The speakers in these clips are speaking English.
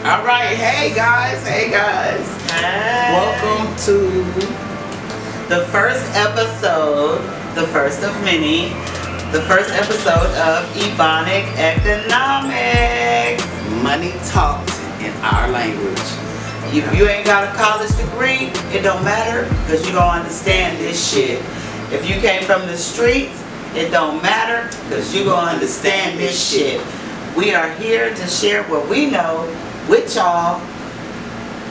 All right, hey guys. Hey. Welcome to the first episode, the first of many, the first episode of Ebonic Economic. Money Talked in Our Language. If you ain't got a college degree, it don't matter because you don't understand this shit. If you came from the streets, it don't matter because you gonna understand this shit. We are here to share what we know with y'all,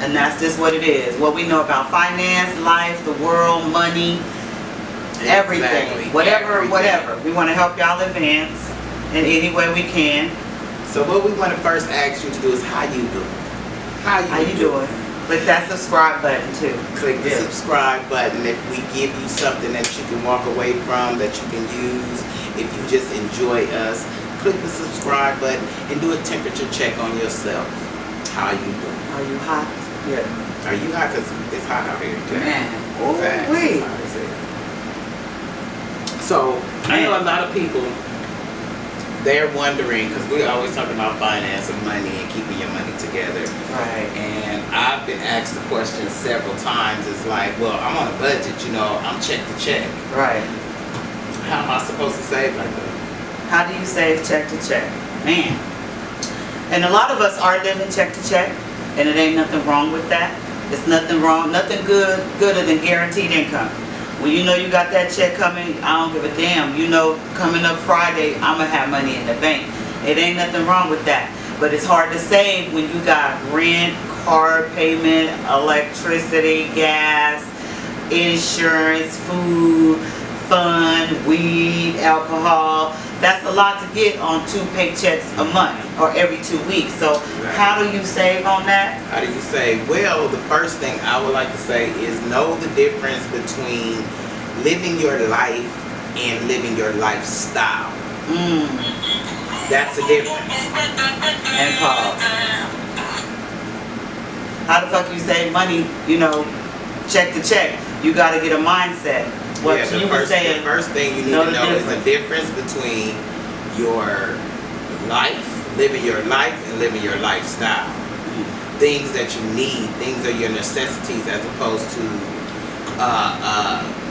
and that's just what it is. What we know about finance, life, the world, money, everything. Exactly. Whatever. We want to help y'all advance in any way we can. So what we want to first ask you to do is how you doing? How you doing? Click that subscribe button too. Click the subscribe button. If we give you something that you can walk away from, that you can use, if you just enjoy us, click the subscribe button and do a temperature check on yourself. How you doing? Are you hot? Yeah. Are you hot? Because it's hot out here today. Man. Oh, wait. So, I know a lot of people, they're wondering, because we're always talking about finance and money and keeping your money together. Right. And I've been asked the question several times. It's like, well, I'm on a budget, I'm check to check. Right. How am I supposed to save like that? How do you save check to check? Man. And a lot of us are living check to check, and it ain't nothing wrong with that. It's nothing wrong, nothing gooder than guaranteed income. When you know you got that check coming, I don't give a damn. Coming up Friday, I'm gonna have money in the bank. It ain't nothing wrong with that. But it's hard to save when you got rent, car payment, electricity, gas, insurance, food, fun, weed, alcohol. That's a lot to get on 2 paychecks a month or every 2 weeks. So how do you save on that? How do you save? Well, the first thing I would like to say is know the difference between living your life and living your lifestyle. That's the difference. And pause. How the fuck you save money, check to check? You gotta get a mindset. The first thing you need to know is the difference between your life, living your life, and living your lifestyle. Things that you need, things are your necessities as opposed to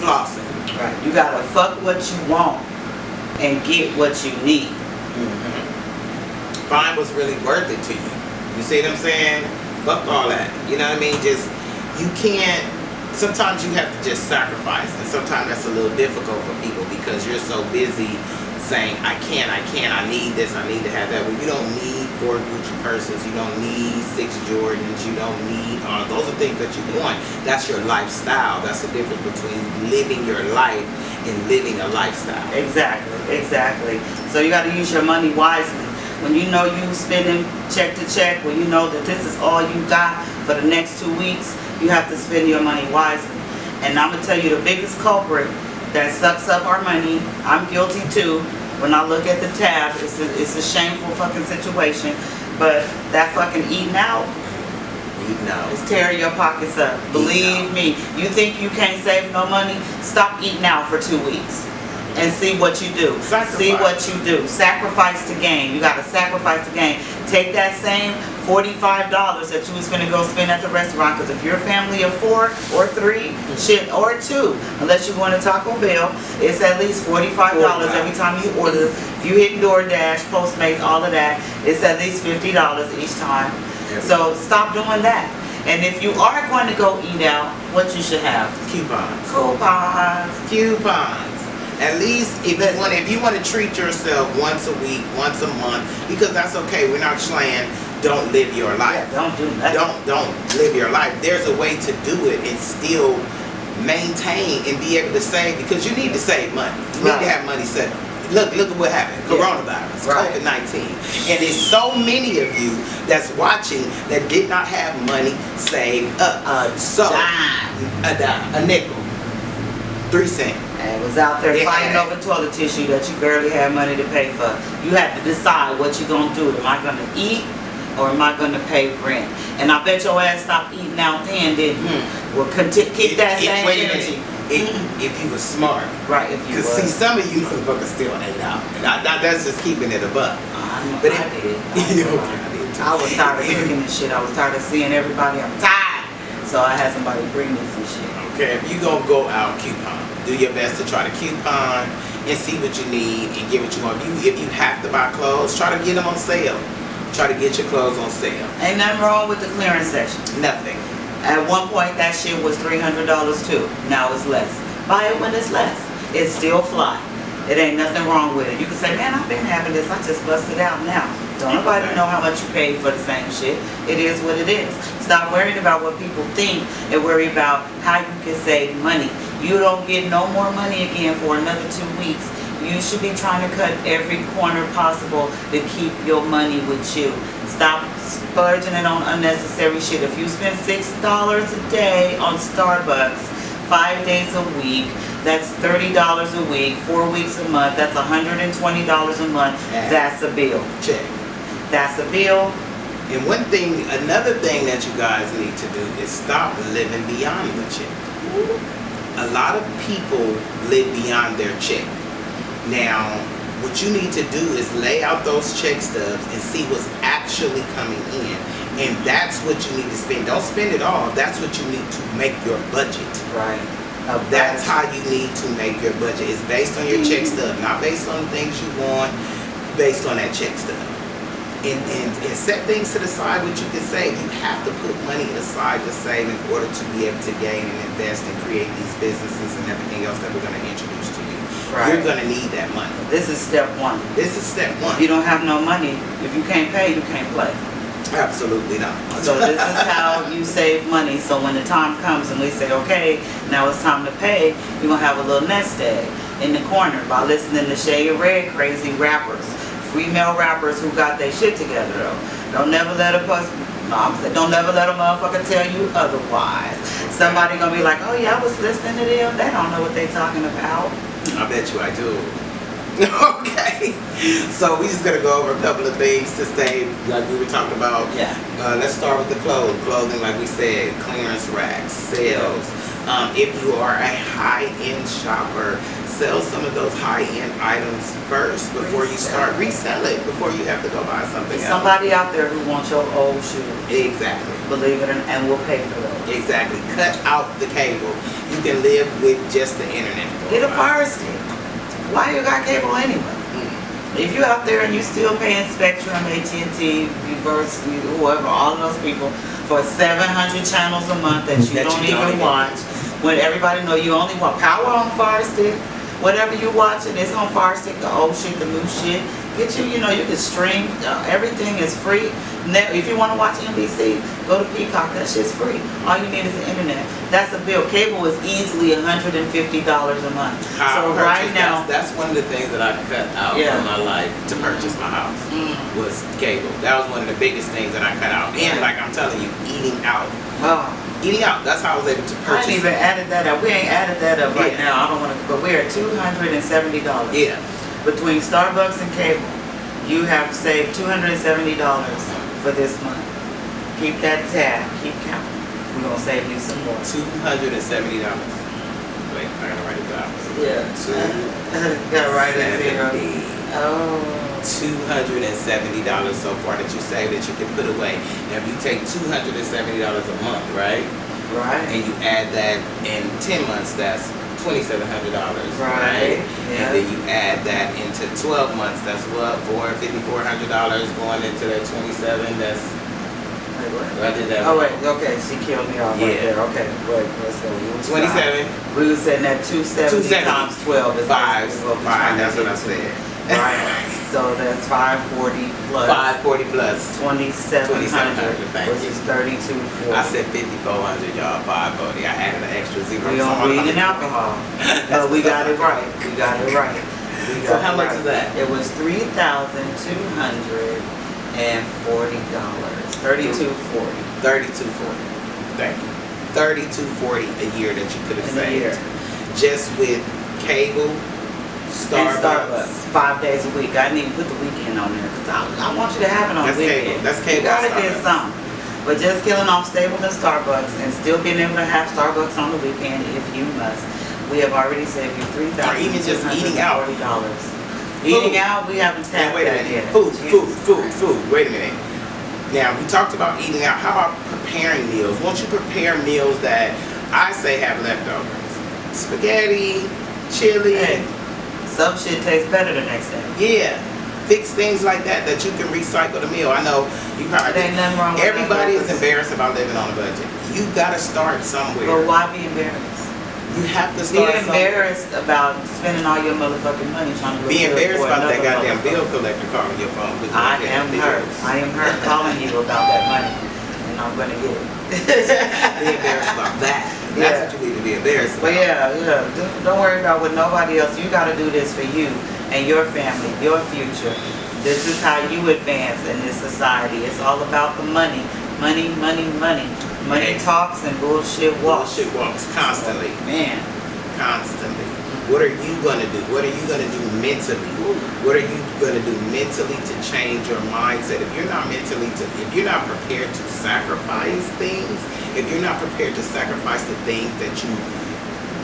flossing. Right. You gotta fuck what you want and get what you need. Find what's really worth it to you. You see what I'm saying? Fuck all that. You know what I mean? You can't. Sometimes you have to just sacrifice, and sometimes that's a little difficult for people because you're so busy saying, I need this, I need to have that. Well, you don't need 4 Gucci purses, you don't need 6 Jordans, you don't need all of those are things that you want. That's your lifestyle. That's the difference between living your life and living a lifestyle. Exactly. So you got to use your money wisely. When you know you spending check to check, when you know that this is all you got for the next 2 weeks, you have to spend your money wisely. And I'm going to tell you the biggest culprit that sucks up our money, I'm guilty too. When I look at the tab, it's a shameful fucking situation. But that fucking eating out is tearing your pockets up. Believe me. You think you can't save no money? Stop eating out for 2 weeks. And see what you do. See what you do. Sacrifice to gain. You gotta sacrifice to gain. Take that same $45 that you was gonna go spend at the restaurant, because if you're a family of 4 or 3, or 2, unless you're going to Taco Bell, it's at least $45 every time you order. If you hit DoorDash, Postmates, all of that, it's at least $50 each time. So stop doing that. And if you are going to go eat out, what you should have? Coupons. At least if you want to treat yourself once a week, once a month, because that's okay. We're not saying don't live your life. Yeah, don't do that. Don't live your life. There's a way to do it and still maintain and be able to save, because you need to save money. You need to have money set. Look at what happened. Coronavirus, COVID-19. And there's so many of you that's watching that did not have money saved up. A nickel, 3 cents. And was out there fighting over toilet tissue that you barely had money to pay for. You had to decide what you're going to do. Am I going to eat or am I going to pay rent? And I bet your ass stopped eating out then, didn't you? Well, keep that same energy. If you were smart. Right, if you were. Because see, some of you motherfuckers still ate out. That's just keeping it a buck. I did. I was tired of cooking and shit. I was tired of seeing everybody. I'm tired. So I had somebody bring me some shit. Okay, if you gonna go out coupon, do your best to try to coupon and see what you need and get what you want. If you have to buy clothes, try to get them on sale. Try to get your clothes on sale. Ain't nothing wrong with the clearance section. Nothing. At one point, that shit was $300 too. Now it's less. Buy it when it's less. It's still fly. It ain't nothing wrong with it. You can say, man, I've been having this. I just busted out now. Don't nobody know how much you paid for the same shit. It is what it is. Stop worrying about what people think and worry about how you can save money. You don't get no more money again for another 2 weeks. You should be trying to cut every corner possible to keep your money with you. Stop splurging it on unnecessary shit. If you spend $6 a day on Starbucks, 5 days a week, that's $30 a week, 4 weeks a month, that's $120 a month. That's a bill. Check. That's a bill. And another thing that you guys need to do is stop living beyond the check. A lot of people live beyond their check. Now, what you need to do is lay out those check stubs and see what's actually coming in. And that's what you need to spend. Don't spend it all. That's what you need to make your budget. Right. That's how you need to make your budget. It's based on your check stub, not based on the things you want, based on that check stub. And set things to the side what you can save. You have to put money aside to save in order to be able to gain and invest and create these businesses and everything else that we're going to introduce to you. Right. You're going to need that money. This is step one. This is step one. If you don't have no money, if you can't pay, you can't play. Absolutely not. So this is how you save money. So when the time comes and we say, okay, now it's time to pay, you're going to have a little nest egg in the corner by listening to Shay and Red, crazy rappers. Female rappers who got their shit together though. Don't never let a don't never let a motherfucker tell you otherwise. Somebody gonna be like, oh yeah, I was listening to them. They don't know what they talking about. I bet you I do. Okay. So we just gonna go over a couple of things to stay, like we were talking about. Yeah. Let's start with the clothing, like we said, clearance racks, sales. If you are a high-end shopper, sell some of those high-end items first before you start resell it, before you have to go buy something else. Somebody out there who wants your old shoes. Exactly. Believe it, and we'll pay for those. Exactly. Cut out the cable. You can live with just the internet. Get a Fire Stick. Why you got cable anyway? If you out there and you still paying Spectrum, AT&T, Reverse, whoever, all of those people for 700 channels a month that you don't even watch, when everybody know you only want power on Fire Stick, whatever you watching, it's on Fire Stick, the old shit, the new shit. Get you, you can stream, everything is free. If you want to watch NBC, go to Peacock, that shit's free. All you need is the internet. That's a bill. Cable is easily $150 a month. So right now, that's one of the things that I cut out from my life to purchase my house was cable. That was one of the biggest things that I cut out. And like I'm telling you, eating out. Eating out. That's how I was able to purchase. I ain't even added that up. We ain't added that up right now. I don't want to, but we're at $270. Yeah. Between Starbucks and cable, you have saved $270 for this month. Keep that tab. Keep counting. We're gonna save you some more. $270. Wait, I gotta write it down. Yeah. Gotta write it down. Oh. $270 so far that you save that you can put away. Now if you take $270 a month, right? Right. And you add that in 10 months, that's $2,700, right? And then you add that into 12 months, that's what, $400 going into that 27, that's, wait, what? I did that. Oh wait, okay, she killed me off right there, okay, wait, let's go. 27. We were saying that 270 times 12 is 5, that's what I said. Right, so that's 540 plus. 540 plus 2,700, which is 3,240. I said 5,400, y'all. 540. I added an extra zero. We don't weed and alcohol, but we got it right. We got it right. So how much is that? It was $3,240. $3,240. Thank you. $3,240 a year that you could have saved just with cable. Starbucks. 5 days a week. I didn't even put the weekend on there because I want you to have it on the weekend. That's cable. You gotta get some. But just killing off Staples and Starbucks and still being able to have Starbucks on the weekend if you must. We have already saved you $3,000. Or even just eating out. Eating out, we haven't tapped that yet. Food. Wait a minute. Now, we talked about eating out. How about preparing meals? Won't you prepare meals that I say have leftovers? Spaghetti, chili. Hey, some shit tastes better the next day. Yeah. Fix things like that you can recycle the meal. I know you probably. There ain't nothing wrong with everybody is leftovers. embarrassed about living on a budget. You gotta start somewhere. But why be embarrassed? You have to Be start somewhere. embarrassed about spending all your motherfucking money trying to Be look good embarrassed for about that another goddamn bill motherfucker. collector calling your phone. I am hurt. I am hurt calling you about that money, and I'm gonna get it. Be embarrassed about that. That's Yeah. what you need to be embarrassed about. But yeah, don't worry about what nobody else. You got to do this for you and your family, your future. This is how you advance in this society. It's all about the money, money, money, money. Money Yes. talks and bullshit walks. Bullshit walks constantly. Man, Constantly. What are you gonna do? What are you gonna do mentally? What are you gonna do mentally to change your mindset? If you're not if you're not prepared to sacrifice things, if you're not prepared to sacrifice the things that you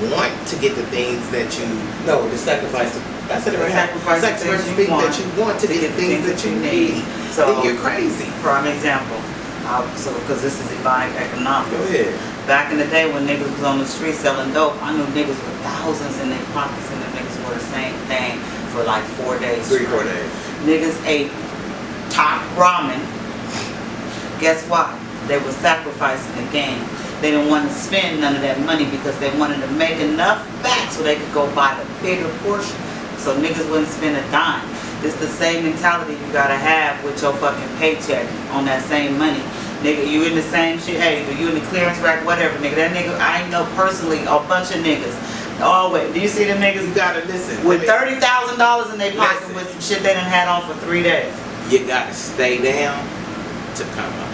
want to get the things that you to sacrifice. That's it. Sacrifice the things you that you want to get the things that you need. So, then you're crazy. prime example. Because this is Ebonic Economic. Go ahead. Back in the day when niggas was on the street selling dope, I knew niggas with thousands in their pockets, and the niggas wore the same thing for like 4 days. 3-4 days. Niggas ate top ramen. Guess what? They were sacrificing the game. They didn't want to spend none of that money because they wanted to make enough back so they could go buy the bigger portion. So niggas wouldn't spend a dime. It's the same mentality you gotta have with your fucking paycheck on that same money. Nigga, you in the same shit, hey, you in the clearance rack, whatever, nigga. That nigga, I know personally a bunch of niggas. Always. Do you see them niggas? You gotta listen. With $30,000 in their pocket Listen. with some shit they done had on for 3 days. You gotta stay down to come up.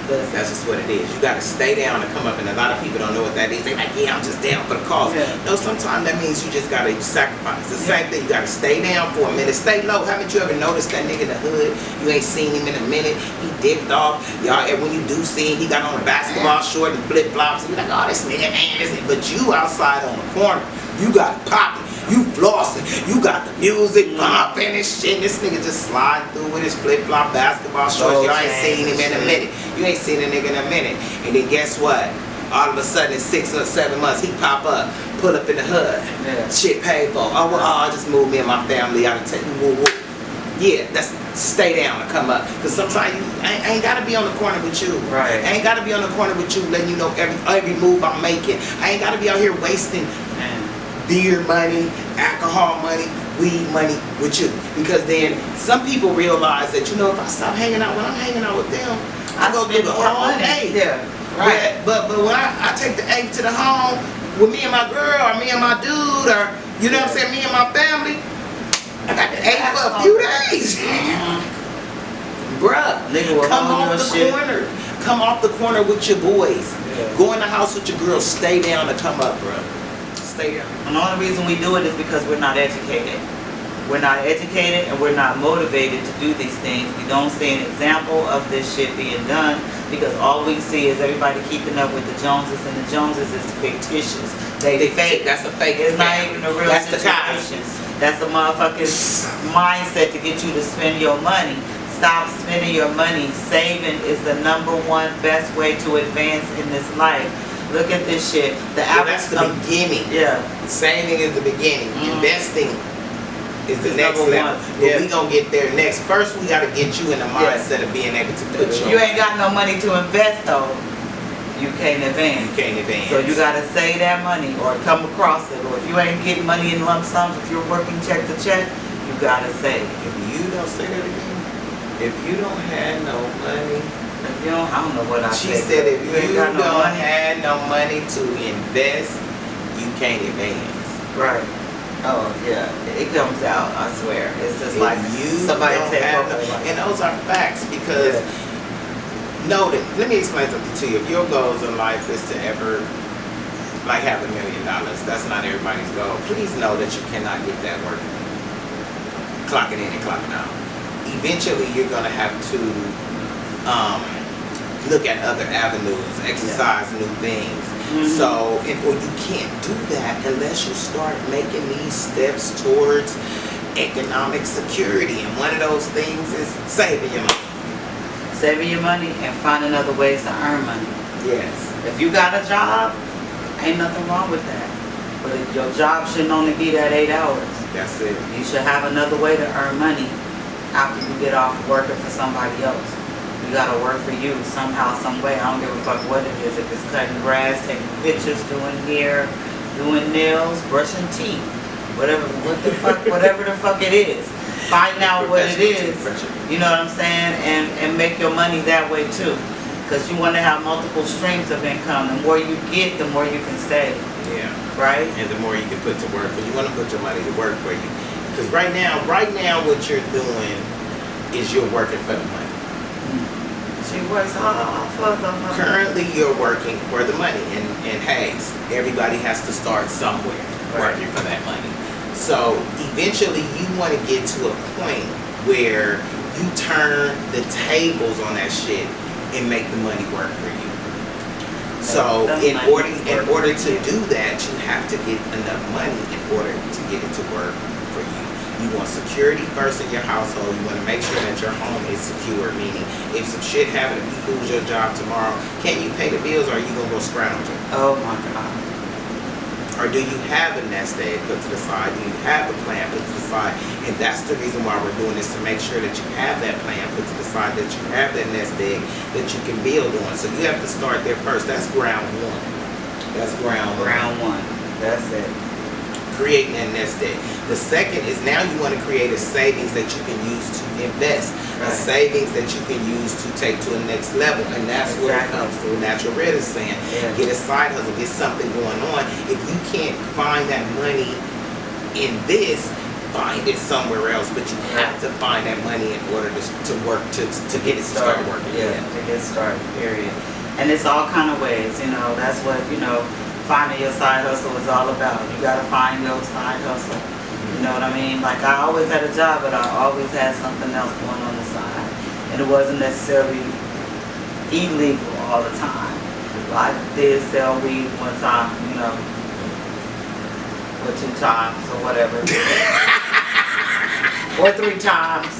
Listen. That's just what it is. You gotta stay down to come up, and a lot of people don't know what that is. They like, yeah, I'm just down for the cause. Yeah. No, sometimes that means you just gotta sacrifice. The same thing. You gotta stay down for a minute. Stay low. Haven't you ever noticed that nigga in the hood? You ain't seen him in a minute. He dipped off. Y'all, and when you do see him, he got on a basketball short and flip flops. You like, oh, this nigga, man, this. But you outside on the corner, you got it popping. You flossing, you got the music pumping and shit. This nigga just sliding through with his flip-flop basketball shorts. Y'all ain't seen him in a minute. You ain't seen a nigga in a minute. And then guess what? All of a sudden, in 6 or 7 months, he pop up, pull up in the hood. Yeah. Shit paid for. Oh, well, I just moved me and my family out of town. Yeah, that's stay down and come up. Because sometimes I ain't got to be on the corner with you. Right. I ain't got to be on the corner with you letting you know every move I'm making. I ain't got to be out here wasting beer money, alcohol money, weed money with you. Because then some people realize that, if I stop hanging out, when I'm hanging out with them, I go through the whole day. Yeah, right. But when I take the egg to the home with me and my girl, or me and my dude, or you know what I'm saying, me and my family, I got the egg for a few days. Bruh, Nigga, come off the corner. Come off the corner with your boys. Yeah. Go in the house with your girl. Stay down and come up, bruh. Stay down. And the only reason we do it is because we're not educated. We're not educated and we're not motivated to do these things. We don't see an example of this shit being done because all we see is everybody keeping up with the Joneses, and the Joneses is fictitious. They fake. That's a fake. It's not even a real That's the situation. That's a motherfucking mindset to get you to spend your money. Stop spending your money. Saving is the #1 best way to advance in this life. Look at this shit. That's the beginning. Yeah. Saving is the beginning. Investing is the It's next number level. one. But Yeah. we gonna get there next. First, we gotta get you in the mindset of being able to put If your. you ain't got no money to invest though, you can't You advance. can't advance. So you gotta save that money or come across it. Or if you ain't getting money in lump sums, if you're working check to check, you gotta save. If you don't say that again, if you don't have no money. If you don't, I don't know what I She said. said if you ain't got don't no money. have no money to invest, you can't advance. Right. Oh yeah, it comes out. I swear. It's just If like you somebody don't take have over. no- and those are facts because know that. Let me explain something to you. If your goals in life is to ever have $1 million, that's not everybody's goal. Please know that you cannot get that work. Clocking in and clocking out. Eventually, you're gonna have to look at other avenues, exercise new things. So, or you can't do that unless you start making these steps towards economic security. And one of those things is saving your money. saving your money and finding other ways to earn money. Yes. If you got a job, ain't nothing wrong with that. But if your job shouldn't only be that 8 hours. That's it. You should have another way to earn money after you get off working for somebody else. You gotta work for you somehow, some way. I don't give a fuck what it is. If it's cutting grass, taking pictures, doing hair, doing nails, brushing teeth, whatever the fuck it is. Find out what it is. You know what I'm saying? And make your money that way too. Because you want to have multiple streams of income. The more you get, the more you can save. Yeah. Right? And the more you can put to work, but you want to put your money to work for you. Because right now what you're doing is you're working for the money. She works hard for the money. Currently, you're working for the money, and hey, everybody has to start somewhere working for that money. So eventually, you want to get to a point where you turn the tables on that shit and make the money work for you. So in order to do that, you have to get enough money in order to get it to work for you. You want security first in your household. You want to make sure that your home is secure, meaning if some shit happens, if you lose your job tomorrow, can you pay the bills or are you going to go scrounging? Oh my God. Or do you have a nest egg put to the side? Do you have a plan put to the side? And that's the reason why we're doing this, to make sure that you have that plan put to the side, that you have that nest egg that you can build on. So you have to start there first. That's ground one. That's ground one. That's it. Creating that nest egg. The second is now you want to create a savings that you can use to invest. A savings that you can use to take to a next level. And that's where it comes through. Natural Red is saying, get a side hustle, get something going on. If you can't find that money in this, find it somewhere else. But you have to find that money in order to work, to get it to start working. Yeah, to get started, period. And it's all kind of ways, you know, that's what, you know, finding your side hustle is all about. You gotta find your side hustle. You know what I mean? Like, I always had a job, but I always had something else going on the side. And it wasn't necessarily illegal all the time. I did sell weed one time, you know, or 2 times or whatever. Or 3 times.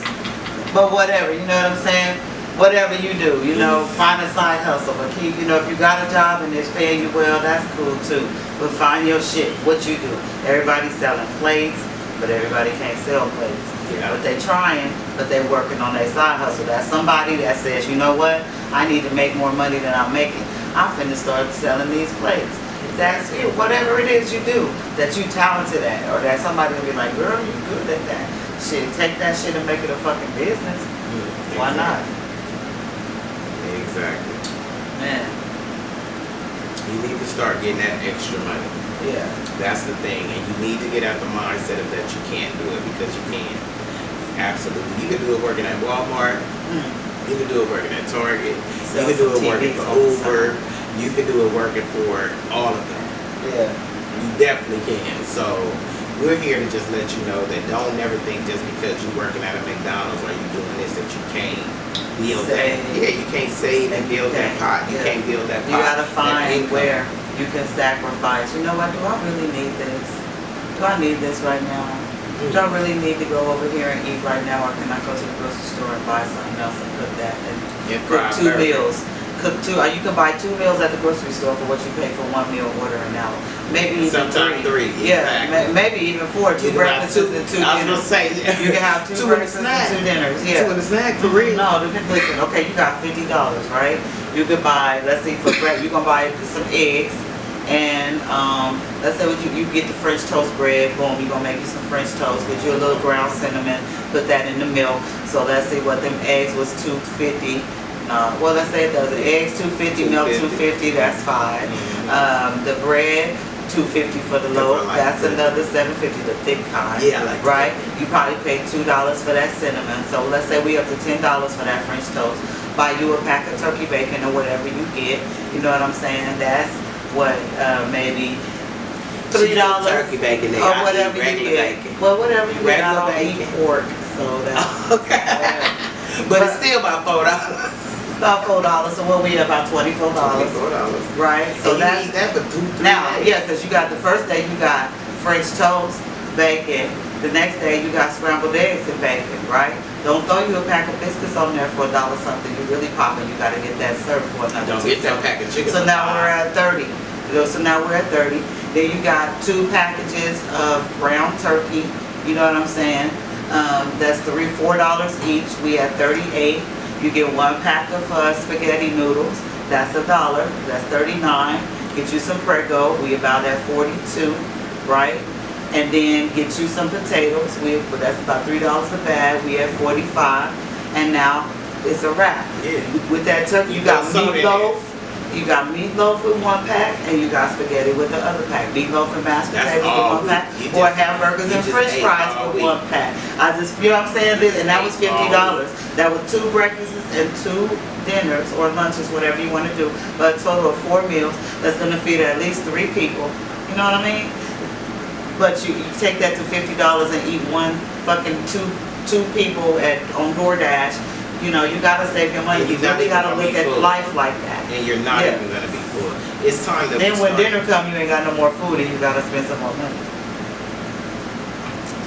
But whatever, you know what I'm saying? Whatever you do, you know, find a side hustle. But keep, you know, if you got a job and it's paying you well, that's cool too. But find your shit, what you do. Everybody's selling plates, but everybody can't sell plates. Yeah. But they trying, but they working on their side hustle. That's somebody that says, you know what, I need to make more money than I'm making. I'm finna start selling these plates. That's it, whatever it is you do, that you talented at, or that somebody will be like, girl, you good at that. Shit, take that shit and make it a fucking business. Why not? Exactly. Man. You need to start getting that extra money. Yeah. That's the thing. And you need to get out the mindset of that you can't do it, because you can. Absolutely. You can do it working at Walmart. You can do it working at Target. You can do it working for Uber. You can do it working for all of them. Yeah. You definitely can. So we're here to just let you know that don't never think just because you're working at a McDonald's or you're doing this that you can't build that. Yeah, you can't save and build that pot. You can't build that pot. You gotta find where you can sacrifice. You know what? Do I really need this? Do I need this right now? Do I really need to go over here and eat right now, or can I go to the grocery store and buy something else and cook that and cook 2 meals? Cook 2. You can buy 2 meals at the grocery store for what you pay for 1 meal ordering now. Maybe even sometimes 3. Yeah, exactly. Maybe even 4. 2 breakfasts and 2 dinners. I was gonna say you can have 2 breakfasts and 2 dinners. Yeah. 2 and a snack for real. No, listen. Okay, you got $50, right? You could buy. Let's say for bread, you gonna buy some eggs, and let's say you get the French toast bread. Boom, you gonna make you some French toast. Get you a little ground cinnamon. Put that in the milk. So let's say what them eggs was $2.50. Well, let's say it does. The eggs $2.50, milk $2.50. That's fine. The bread $2.50 for the loaf. That's another $7.50, the thick kind. Yeah, like right. You probably pay $2 for that cinnamon. So let's say we up to $10 for that French toast. Buy you a pack of turkey bacon or whatever you get. You know what I'm saying? That's what maybe $3 turkey bacon or whatever you get. Bacon. Well, whatever you get. I don't bacon. eat pork, so that's okay. But it's still about $4. About $4, so what we at, about $24. $24. Right? So and that's you eat that for 2-3 now, days. yeah, because you got the first day you got French toast, bacon. The next day you got scrambled eggs and bacon, right? Don't throw you a pack of biscuits on there for $1 something. You really popping. You gotta get that served for another. Don't get that pack of chicken. So now we're at 30. So now we're at 30. Then you got 2 packages of ground turkey. You know what I'm saying? That's $4 each. We at 38. You get 1 pack of spaghetti noodles. That's $1. That's 39. Get you some Prego. We about at 42, right? And then get you some potatoes. That's about $3 a bag. We at 45. And now it's a wrap. Yeah. With that turkey, you got meatloaf. You got meatloaf with 1 pack, and you got spaghetti with the other pack. Meatloaf and mashed potatoes with 1 pack, or hamburgers and French fries with 1 pack. You know what I'm saying? And that was $50. That was 2 breakfasts and 2 dinners or lunches, whatever you want to do. But a total of 4 meals. That's gonna feed at least 3 people. You know what I mean? But you take that to $50 and eat two people on DoorDash. You know, you gotta save your money. You really gotta look at life like that. And you're not even gonna be full. It's time to. Then when dinner comes, you ain't got no more food, and you gotta spend some more money.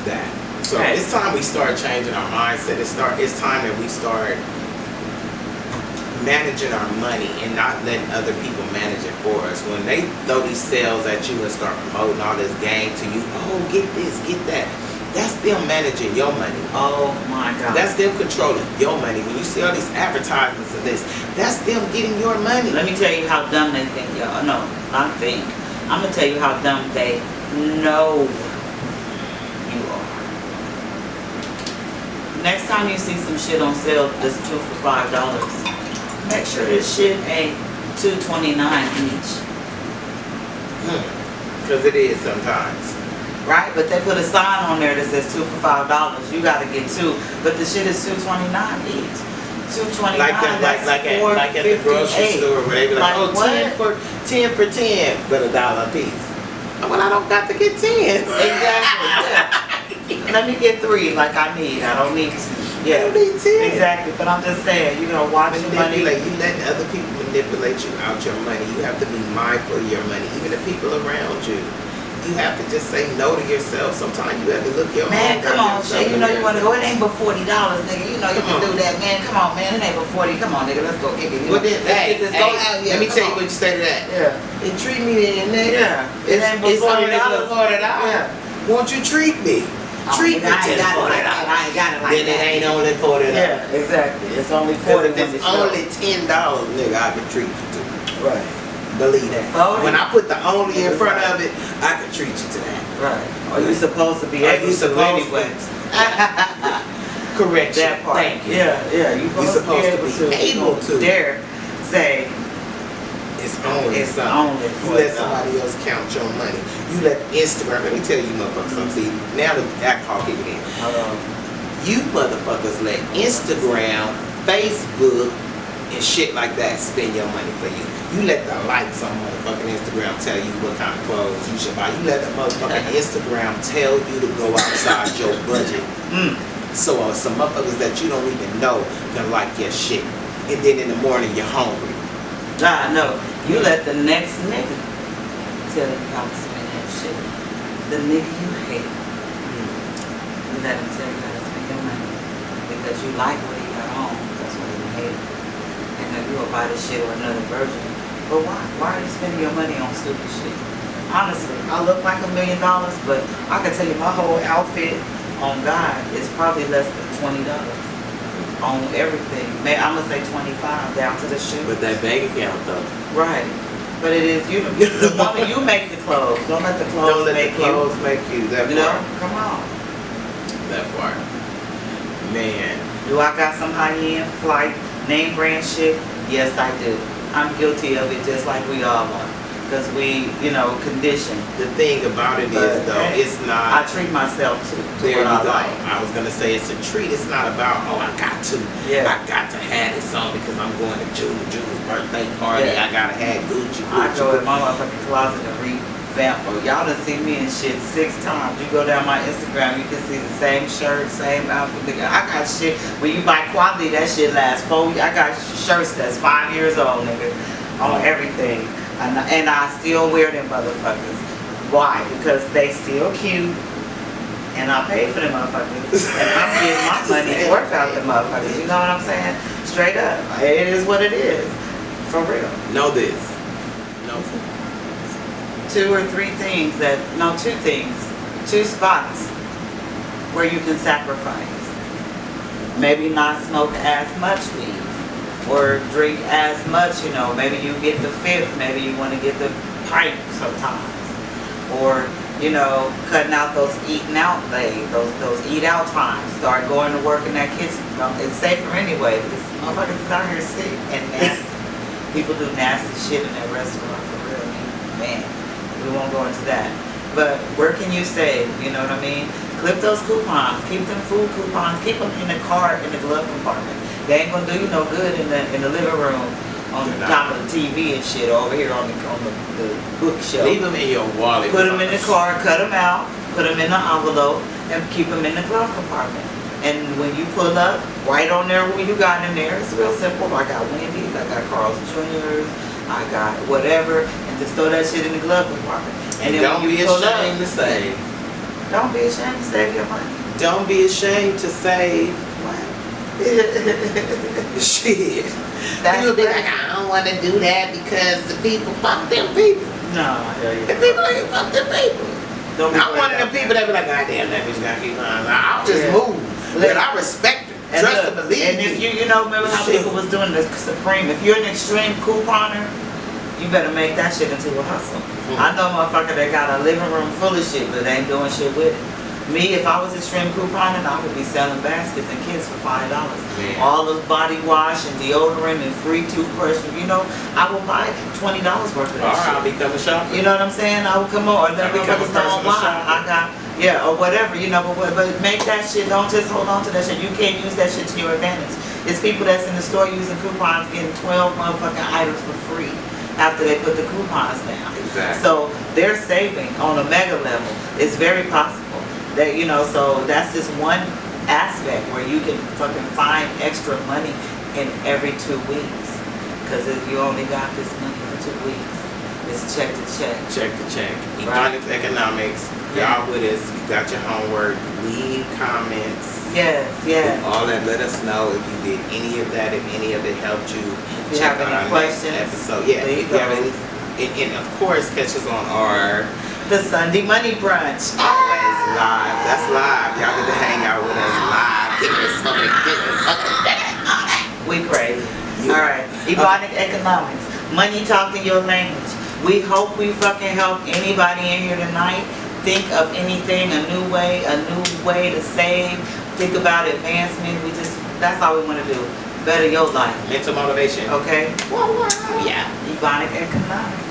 That. So it's time we start changing our mindset. It's time that we start managing our money and not letting other people manage it for us. When they throw these sales at you and start promoting all this game to you, oh, get this, get that. That's them managing your money. Oh my God. That's them controlling your money. When you see all these advertisements of this, that's them getting your money. Let me tell you how dumb they think, y'all. No, not think. I'm gonna tell you how dumb they know you are. Next time you see some shit on sale that's 2 for $5, make sure this shit ain't $2.29 each. Because it is sometimes. Right, but they put a sign on there that says 2 for $5. You gotta get 2, but the shit is $2.29 each. $2.29. Like at the grocery store where they be like, oh, 10 for 10, but $1 a piece. Well, I don't got to get 10. Exactly. Yeah. Let me get 3 like I need. I don't need 2. Yeah. I don't need 10. Exactly. But I'm just saying, watch your money. You let other people manipulate you out your money. You have to be mindful of your money, even the people around you. You have to just say no to yourself. Sometimes you have to look your man, come on, Shay. You know you want to go. It ain't but $40, nigga. You know you can do that, man. Come on, man. It ain't but 40. Come on, nigga. Let's go kick it. Well, then, let me tell you what you say to that. Yeah. And treat me then, nigga. Yeah. It ain't but $40. Yeah. Won't you treat me? Treat me to $40. I ain't got it like then that. It ain't only $40. Yeah, exactly. It's only 40. If it's only $10, nigga, I can treat you to. Right. Believe that. 40? When I put the only in front of it, I can treat you to that. Right. Are you supposed to be able to anyway? Correct. That part. Thank you. Yeah. You're supposed to be able to dare say it's only it's something. Only you let somebody else count your money. You let Instagram. Let me tell you, motherfuckers. See, now the alcohol kicking in. You motherfuckers let Instagram, Facebook, and shit like that spend your money for you. You let the likes on motherfucking Instagram tell you what kind of clothes you should buy. You let the motherfucking Instagram tell you to go outside your budget. So some motherfuckers that you don't even know can like your shit. And then in the morning you're hungry. No. You let the next nigga tell you how to spend that shit. The nigga you hate. You let him tell you how to spend your money. Because you like what he got on. That's what you hate. And if you will buy this shit or another version. But why? Why are you spending your money on stupid shit? Honestly, I look like $1 million, but I can tell you my whole outfit on God is probably less than $20 on everything. I'm gonna say 25 down to the shoe. But that bank account though. Right. But it is you. The woman, you make the clothes. Don't let the clothes make you. Don't let the clothes make you. That part. Come on. That part. Man. Do I got some high-end flight name brand shit? Yes, I do. I'm guilty of it just like we all are. Because we, conditioned. The thing about it is, though, it's not... I treat myself to there you go. Like. I was going to say it's a treat. It's not about, I got to. Yeah. I got to have this on because I'm going to June's birthday party. Yeah. I got to have Gucci. I go in my motherfucking closet and revamp. Y'all done seen me in shit 6 times. You go down my Instagram, you can see the same shirt, same outfit. I got shit. When you buy quality, that shit lasts 4 years. I got shirts that's 5 years old, nigga. On everything. And I still wear them motherfuckers. Why? Because they still cute. and I pay for them motherfuckers. And I'm getting my money's worth out the motherfuckers. You know what I'm saying? Straight up. It is what it is. For real. Know this. Know 2 or 3 things two things. 2 spots where you can sacrifice. Maybe not smoke as much weed or drink as much, you know. Maybe you get the 5th, maybe you want to get the pipe sometimes. Or, you know, cutting out those eating out days, those eat out times. Start going to work in that kitchen. It's safer anyway, because motherfuckers is out here sick and nasty. People do nasty shit in that restaurant for real. Man, we won't go into that. But where can you save? You know what I mean? Clip those coupons. Keep them food coupons. Keep them in the car, in the glove compartment. They ain't gonna do you no good in the living room, on the top of the TV and shit, over here on the bookshelf. Leave them in your wallet. Put them in the car, cut them out, put them in the envelope, and keep them in the glove compartment. And when you pull up, write on there who you got in there. It's real simple. I got Wendy's, I got Carl's Jr.'s, I got whatever, and just throw that shit in the glove compartment. And then don't when you be pull ashamed up, to save. don't be ashamed to save your money. Don't be ashamed to save. Shit. People be like, I don't want to do that because the people fuck them people. No, hell The yeah. people ain't fuck them people. Don't be I'm one of them worried people about that be like, God damn, that bitch gotta keep on. I'll just Yeah. move. But I respect her. And Trust look, and believe and me. if you know, remember how Shit. people was doing the Supreme, if you're an extreme couponer, you better make that shit into a hustle. I know a motherfucker that got a living room full of shit, but they ain't doing shit with it. Me, if I was extreme couponing, I would be selling baskets and kits for $5. Man. All the body wash and deodorant and free toothbrush, you know, I would buy $20 worth of that Or shit. I'll become a shopper. You know what I'm saying? I would come on, or then I become a motherfuckers know personal online. shopper. I got, yeah, or whatever, you know, but make that shit, don't just hold on to that shit. You can't use that shit to your advantage. It's people that's in the store using coupons getting 12 motherfucking items for free after they put the coupons down. Exactly. So they're saving on a mega level. It's very possible. That, you know, so that's just one aspect where you can fucking find extra money in every 2 weeks. Because you only got this money for 2 weeks. It's check to check. Check to check. Right. Ebonic Economics. Yeah. Y'all with us. You got your homework. Leave comments. Yes, yes. All that. Let us know if you did any of that. If any of it helped you. If you Check have out any our questions, next episode. Yeah. If you have any, and of course, catch us on our The Sunday Money Brunch. always live. That's live. Y'all get to hang out with us live. Get this fucking, all that. We crazy. Yeah. Alright. Ebonic Economics. Money talking your language. We hope we fucking help anybody in here tonight. Think of anything, a new way to save. Think about advancement. That's all we want to do. Better your life. Mental motivation. Okay? Yeah. Ebonic Economics.